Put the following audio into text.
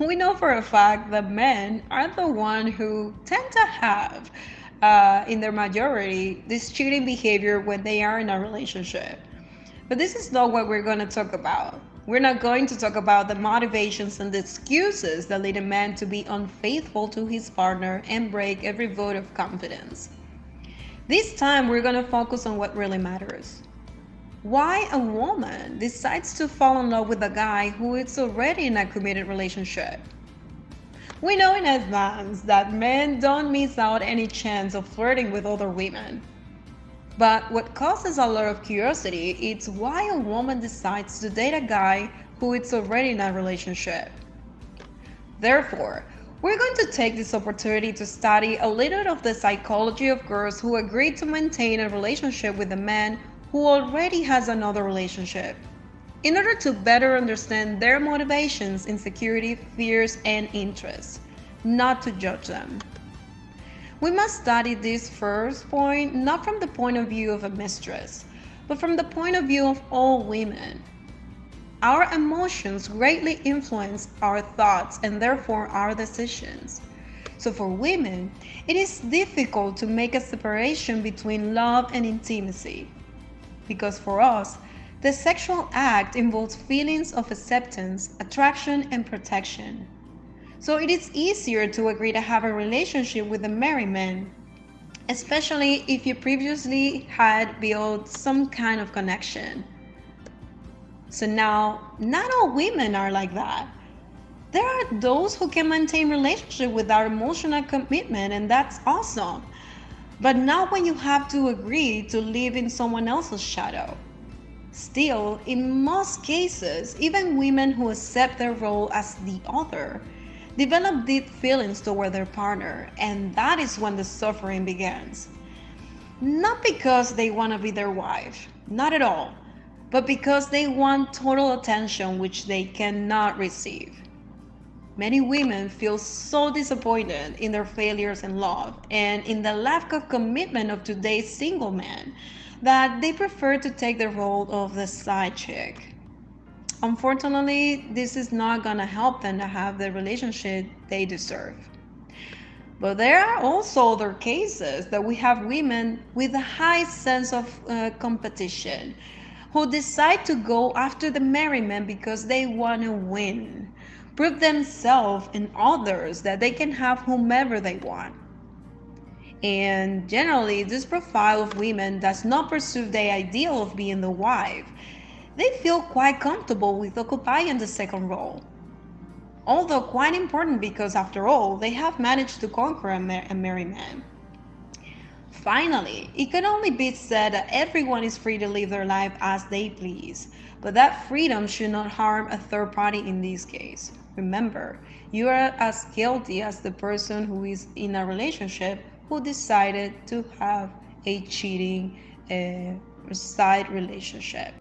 We know for a fact that men are the one who tend to have, in their majority, this cheating behavior when they are in a relationship. But this is not what we're going to talk about. We're not going to talk about the motivations and the excuses that lead a man to be unfaithful to his partner and break every vote of confidence. This time, we're going to focus on what really matters. Why a woman decides to fall in love with a guy who is already in a committed relationship. We know in advance that men don't miss out any chance of flirting with other women. But what causes a lot of curiosity is why a woman decides to date a guy who is already in a relationship. Therefore, we're going to take this opportunity to study a little of the psychology of girls who agree to maintain a relationship with a man who already has another relationship, in order to better understand their motivations, insecurity, fears, and interests, not to judge them. We must study this first point not from the point of view of a mistress, but from the point of view of all women. Our emotions greatly influence our thoughts and therefore our decisions. So for women, it is difficult to make a separation between love and intimacy. Because for us, the sexual act involves feelings of acceptance, attraction, and protection. So it is easier to agree to have a relationship with a married man, especially if you previously had built some kind of connection. So now, not all women are like that. There are those who can maintain relationship without emotional commitment, and that's awesome. But not when you have to agree to live in someone else's shadow. Still, in most cases, even women who accept their role as the other develop deep feelings toward their partner, and that is when the suffering begins. Not because they want to be their wife, not at all, but because they want total attention which they cannot receive. Many women feel so disappointed in their failures in love and in the lack of commitment of today's single men that they prefer to take the role of the side chick. Unfortunately, this is not gonna help them to have the relationship they deserve. But there are also other cases that we have women with a high sense of competition who decide to go after the married man because they want to win, prove themselves and others that they can have whomever they want. And generally, this profile of women does not pursue the ideal of being the wife. They feel quite comfortable with occupying the second role. Although quite important because after all, they have managed to conquer a married man. Finally, it can only be said that everyone is free to live their life as they please, but that freedom should not harm a third party in this case. Remember, you are as guilty as the person who is in a relationship who decided to have a cheating side relationship.